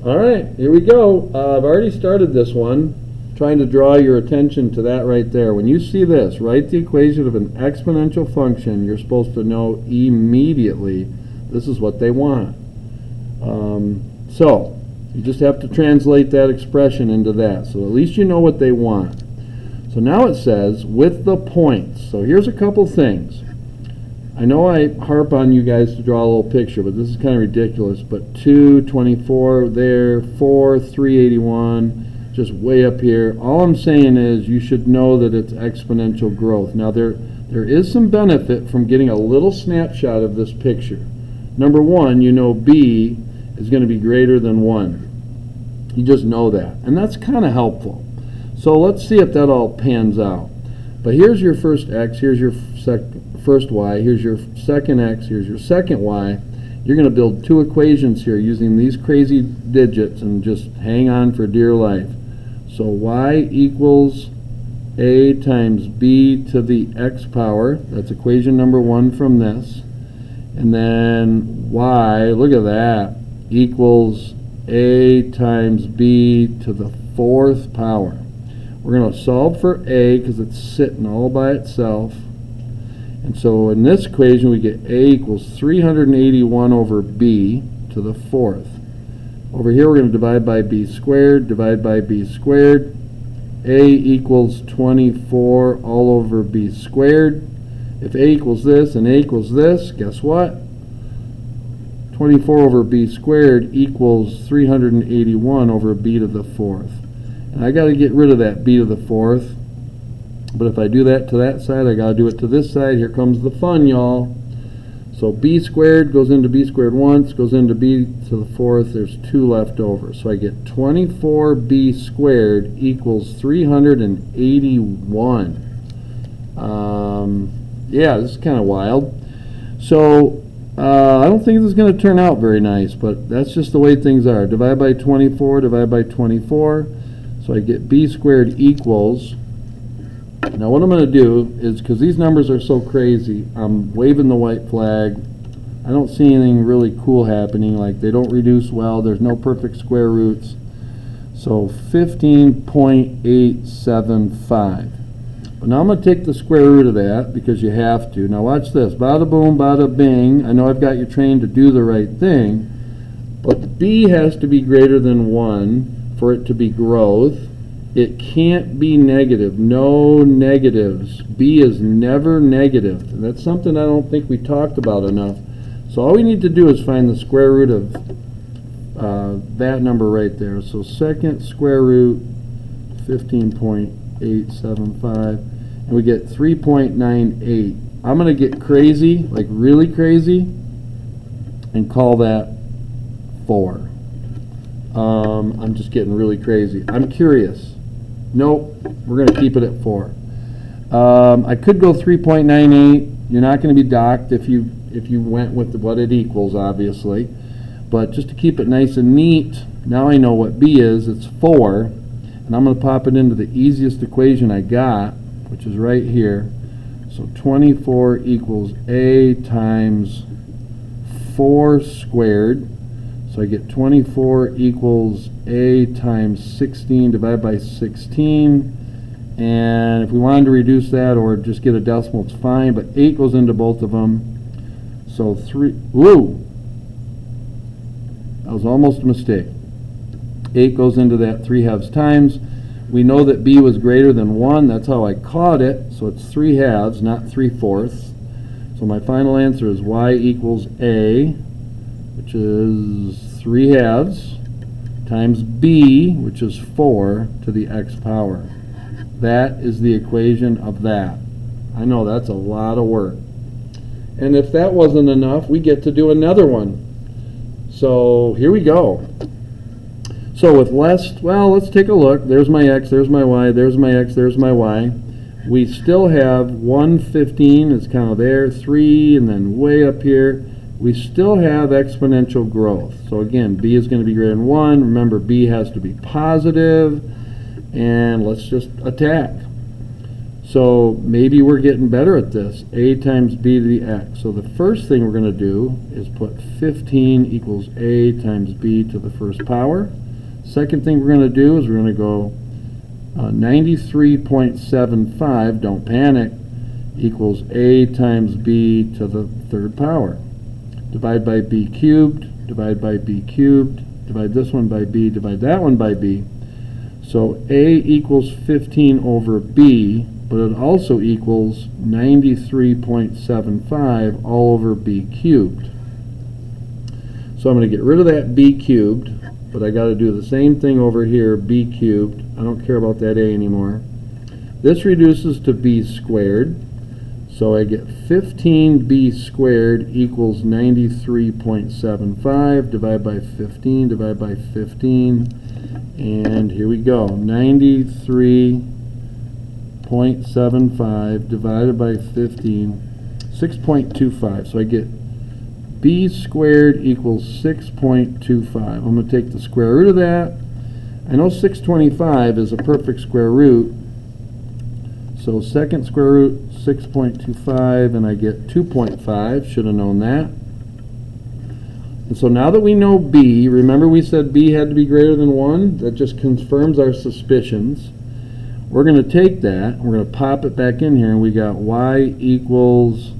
All right, here we go. I've already started this one, trying to draw your attention to that right there. When you see this, write the equation of an exponential function, you're supposed to know immediately this is what they want. So you just have to translate that expression into that. So at least you know what they want. So now it says with the points. So here's a couple things. I know I harp on you guys to draw a little picture, but this is kind of ridiculous. But 224 there, 4, 381, just way up here. All I'm saying is you should know that it's exponential growth. Now there is some benefit from getting a little snapshot of this picture. Number one, you know B is going to be greater than 1. You just know that. And that's kind of helpful. So let's see if that all pans out. But here's your first X, here's your first Y, here's your second X, here's your second Y. You're going to build two equations here using these crazy digits and just hang on for dear life. So Y equals A times B to the X power. That's equation number 1 from this. And then Y, look at that, equals A times B to the 4th power. We're going to solve for A because it's sitting all by itself. And so in this equation we get A equals 381 over B to the 4th. Over here we're going to divide by B squared, divide by B squared. A equals 24 all over B squared. If A equals this and A equals this, guess what? 24 over B squared equals 381 over B to the 4th. And I got to get rid of that B to the 4th. But if I do that to that side, I got to do it to this side. Here comes the fun, y'all. So B squared goes into B squared once, goes into B to the 4th. There's 2 left over. So I get 24B squared equals 381. Yeah, this is kind of wild. So I don't think this is going to turn out very nice, but that's just the way things are. Divide by 24, divide by 24. So I get B squared equals. Now what I'm going to do is, because these numbers are so crazy, I'm waving the white flag. I don't see anything really cool happening, like they don't reduce well, there's no perfect square roots. So 15.875. But now I'm going to take the square root of that, because you have to. Now watch this, bada boom, bada bing. I know I've got you trained to do the right thing, but B has to be greater than 1 for it to be growth. It can't be negative. No negatives. B is never negative. And that's something I don't think we talked about enough. So all we need to do is find the square root of that number right there. So second square root 15.875, and we get 3.98. I'm going to get crazy, like really crazy, and call that 4. I'm just getting really crazy. I'm curious. Nope, we're going to keep it at 4. I could go 3.98. You're not going to be docked if you went with what it equals, obviously. But just to keep it nice and neat, now I know what B is. It's 4. And I'm going to pop it into the easiest equation I got, which is right here. So 24 equals A times 4 squared. So I get 24 equals A times 16 divided by 16. And if we wanted to reduce that or just get a decimal, it's fine. But 8 goes into both of them. So 3, woo! That was almost a mistake. 8 goes into that 3/2 times. We know that B was greater than 1. That's how I caught it. So it's 3/2, not 3/4. So my final answer is Y equals A, which is 3/2, times B, which is 4, to the X power. That is the equation of that. I know that's a lot of work. And if that wasn't enough, we get to do another one. So here we go. So with less, well, let's take a look. There's my X, there's my Y, there's my X, there's my Y. We still have 115 is kind of there, 3, and then way up here. We still have exponential growth. So again, B is going to be greater than 1. Remember, B has to be positive. And let's just attack. So maybe we're getting better at this. A times b to the x. So the first thing we're going to do is put 15 equals a times b to the first power. Second thing we're going to do is we're going to go 93.75, don't panic, equals a times b to the third power. Divide by b cubed, divide by b cubed, divide this one by b, divide that one by b. So a equals 15 over b, but it also equals 93.75 all over b cubed. So I'm going to get rid of that b cubed, but I got to do the same thing over here, b cubed. I don't care about that a anymore. This reduces to b squared, so I get 15b squared equals 93.75, divide by 15, divide by 15, and here we go, 93.75 divided by 15, 6.25. So I get b squared equals 6.25. I'm going to take the square root of that. I know 625 is a perfect square root. So second square root, 6.25, and I get 2.5. Should have known that. And so now that we know b, remember we said b had to be greater than 1? That just confirms our suspicions. We're going to take that, we're going to pop it back in here, and we got y equals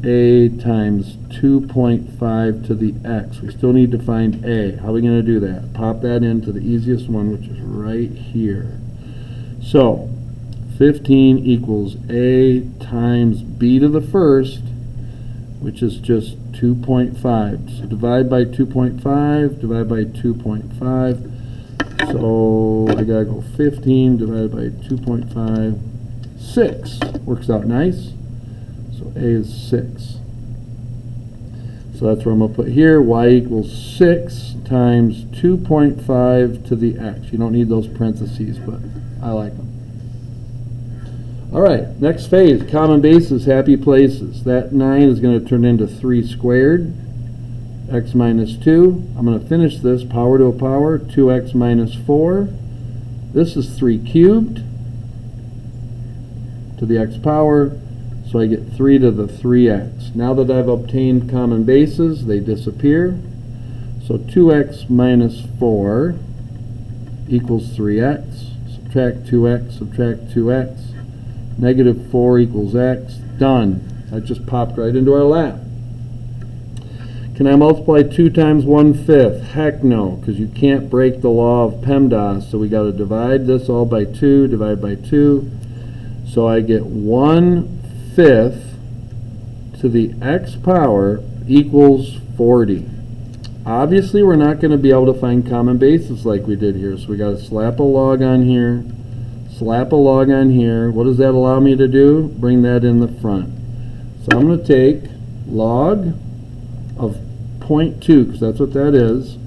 a times 2.5 to the x. We still need to find a. How are we going to do that? Pop that into the easiest one, which is right here. So 15 equals a times b to the first, which is just 2.5. So divide by 2.5, divide by 2.5. So I gotta go 15 divided by 2.5, 6. Works out nice. So a is 6. So that's where I'm gonna put here. Y equals 6 times 2.5 to the x. You don't need those parentheses, but I like them. All right, next phase, common bases, happy places. That 9 is going to turn into 3 squared, x minus 2. I'm going to finish this, power to a power, 2x minus 4. This is 3 cubed to the x power, so I get 3 to the 3x. Now that I've obtained common bases, they disappear. So 2x minus 4 equals 3x. Subtract 2x, subtract 2x. Negative 4 equals x. Done. That just popped right into our lap. Can I multiply 2 times 1/5? Heck no, because you can't break the law of PEMDAS. So we got to divide this all by 2, divide by 2. So I get 1/5 to the x power equals 40. Obviously, we're not going to be able to find common bases like we did here. So we got to slap a log on here. Slap a log on here. What does that allow me to do? Bring that in the front. So I'm going to take log of 0.2, because that's what that is,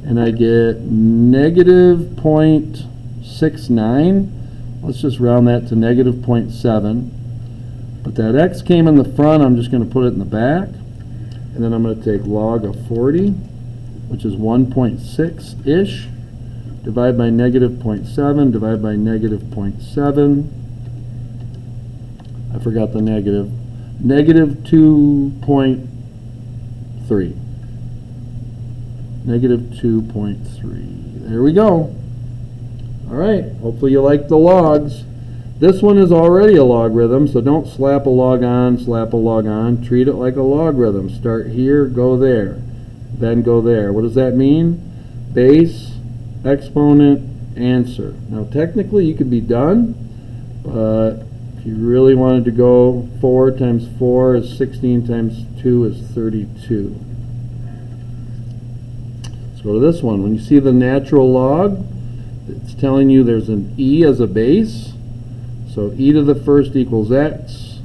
and I get negative 0.69. Let's just round that to negative 0.7. But that x came in the front, I'm just going to put it in the back. And then I'm going to take log of 40, which is 1.6-ish. Divide by negative 0.7, divide by negative 0.7. I forgot the negative. Negative 2.3. Negative 2.3. There we go. All right, hopefully you like the logs. This one is already a logarithm, so don't slap a log on, slap a log on. Treat it like a logarithm. Start here, go there, then go there. What does that mean? Base, exponent, answer. Now technically you could be done, but if you really wanted to go, 4 times 4 is 16 times 2 is 32. Let's go to this one. When you see the natural log, it's telling you there's an e as a base. So e to the first equals x.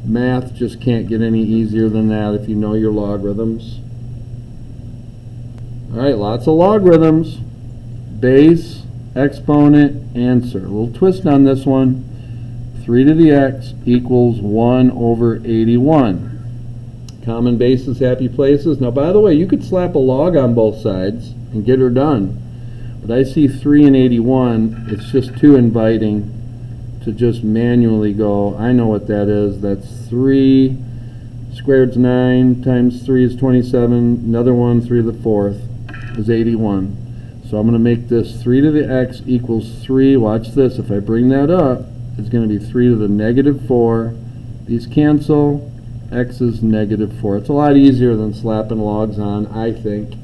Math just can't get any easier than that if you know your logarithms. All right, lots of logarithms. Base, exponent, answer. A little twist on this one. 3 to the x equals 1 over 81. Common bases, happy places. Now, by the way, you could slap a log on both sides and get her done. But I see 3 and 81. It's just too inviting to just manually go, I know what that is. That's 3 squared's 9 times 3 is 27. Another one, 3 to the 4th, is 81. So I'm going to make this 3 to the x equals 3. Watch this. If I bring that up, it's going to be 3 to the negative 4. These cancel. X is negative 4. It's a lot easier than slapping logs on, I think.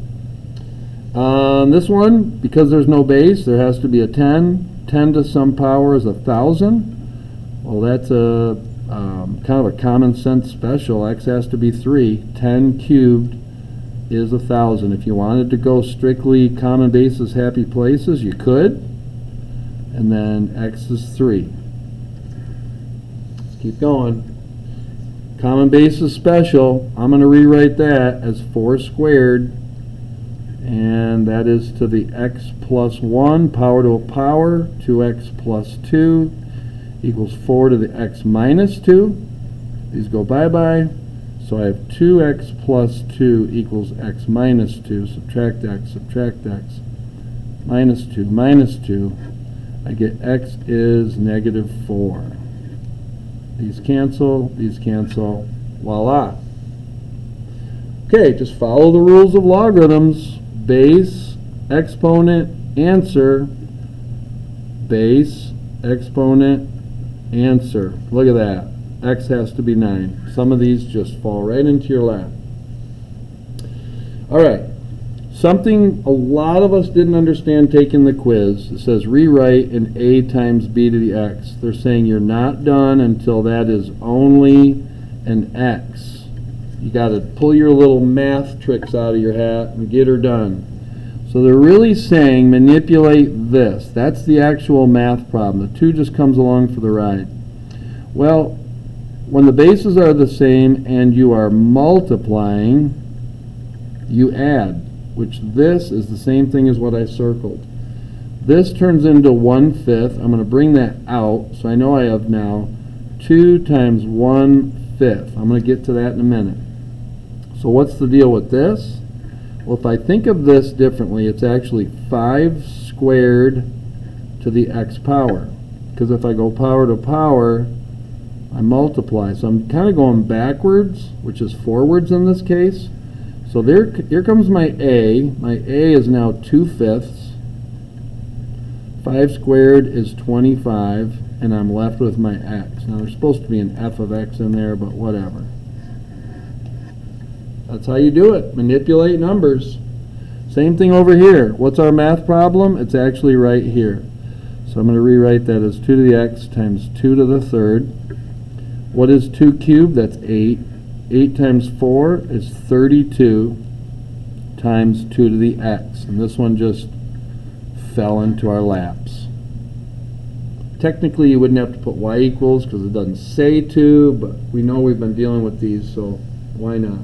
This one, because there's no base, there has to be a 10. 10 to some power is 1,000. Well, that's a kind of a common sense special. X has to be 3. 10 cubed is 1,000. If you wanted to go strictly common bases, happy places, you could. And then x is 3. Let's keep going. Common basis special, I'm going to rewrite that as 4 squared, and that is to the x plus 1 power to a power, 2x plus 2 equals 4 to the x minus 2. These go bye-bye. So I have 2x plus 2 equals x minus 2. Subtract x, minus 2, minus 2. I get x is negative 4. These cancel, voila. Okay, just follow the rules of logarithms. Base, exponent, answer. Base, exponent, answer. Look at that. X has to be 9. Some of these just fall right into your lap. All right. Something a lot of us didn't understand taking the quiz. It says rewrite in a times b to the x. They're saying you're not done until that is only an x. You got to pull your little math tricks out of your hat and get her done. So they're really saying manipulate this. That's the actual math problem. The 2 just comes along for the ride. Well, when the bases are the same and you are multiplying, you add, which this is the same thing as what I circled. This turns into 1/5. I'm going to bring that out, so I know I have now 2 times 1/5. I'm going to get to that in a minute. So what's the deal with this? Well, if I think of this differently, it's actually 5 squared to the x power. Because if I go power to power, I multiply. So I'm kind of going backwards, which is forwards in this case. So here comes my a. My a is now 2/5. 5 squared is 25, and I'm left with my x. Now there's supposed to be an f of x in there, but whatever. That's how you do it. Manipulate numbers. Same thing over here. What's our math problem? It's actually right here. So I'm going to rewrite that as 2 to the x times 2 to the 3rd. What is 2 cubed? That's 8. 8 times 4 is 32 times 2 to the x. And this one just fell into our laps. Technically, you wouldn't have to put y equals because it doesn't say to, but we know we've been dealing with these, so why not?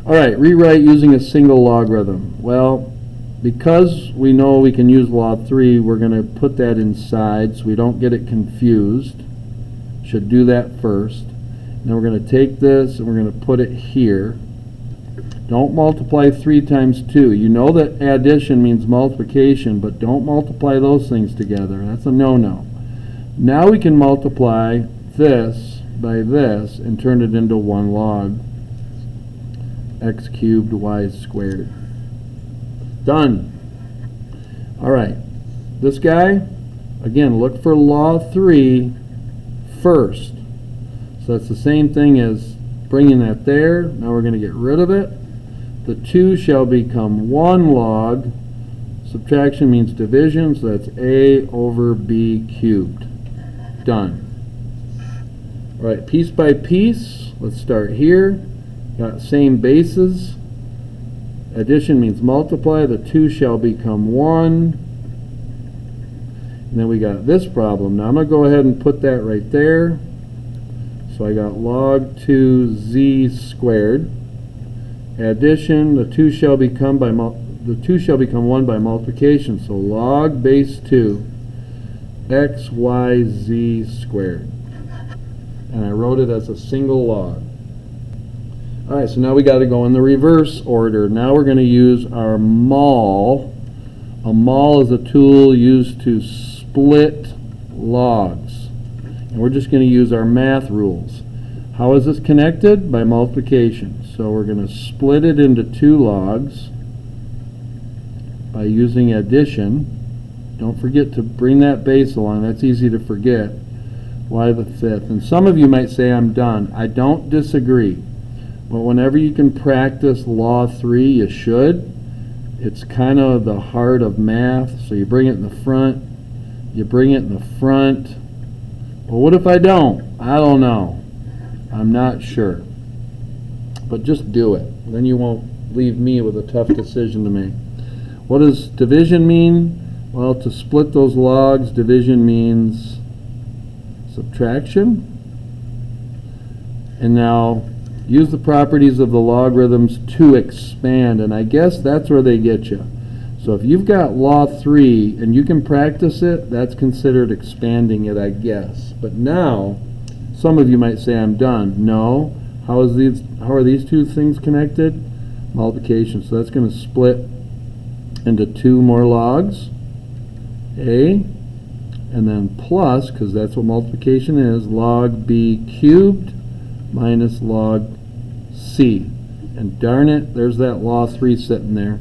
All right, rewrite using a single logarithm. Well, because we know we can use law 3, we're going to put that inside so we don't get it confused. Should do that first. Then we're going to take this and we're going to put it here. Don't multiply 3 times 2. You know that addition means multiplication, but don't multiply those things together. That's a no-no. Now we can multiply this by this and turn it into 1 log x cubed y squared. Done. All right. This guy, again, look for law 3 first. So that's the same thing as bringing that there. Now we're going to get rid of it. The 2 shall become 1 log. Subtraction means division, so that's a over b cubed. Done. All right, piece by piece. Let's start here. Got same bases. Addition means multiply. The 2 shall become 1. And then we got this problem. Now I'm going to go ahead and put that right there. So I got log 2z squared. Addition, the 2 shall become 1 by multiplication. So log base 2 xyz squared. And I wrote it as a single log. All right, so now we got to go in the reverse order. Now we're going to use our mol. A mol is a tool used to split logs. And we're just going to use our math rules. How is this connected? By multiplication. So we're going to split it into 2 logs by using addition. Don't forget to bring that base along. That's easy to forget. Y to the 5th. And some of you might say I'm done. I don't disagree. But whenever you can practice law 3, you should. It's kind of the heart of math. So you bring it in the front. You bring it in the front. Well, what if I don't? I don't know. I'm not sure. But just do it. Then you won't leave me with a tough decision to make. What does division mean? Well, to split those logs, division means subtraction. And now use the properties of the logarithms to expand. And I guess that's where they get you. So if you've got law 3 and you can practice it, that's considered expanding it, I guess. But now, some of you might say I'm done. No. How are these 2 things connected? Multiplication. So that's going to split into 2 more logs. A. And then plus, because that's what multiplication is, log b cubed minus log c. And darn it, there's that law 3 sitting there.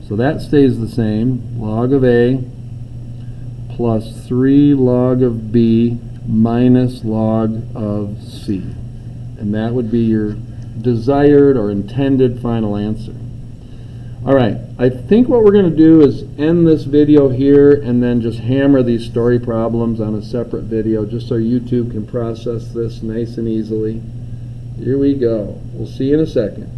So that stays the same. Log of a plus 3 log of b minus log of c. And that would be your desired or intended final answer. All right, I think what we're going to do is end this video here and then just hammer these story problems on a separate video just so YouTube can process this nice and easily. Here we go. We'll see you in a second.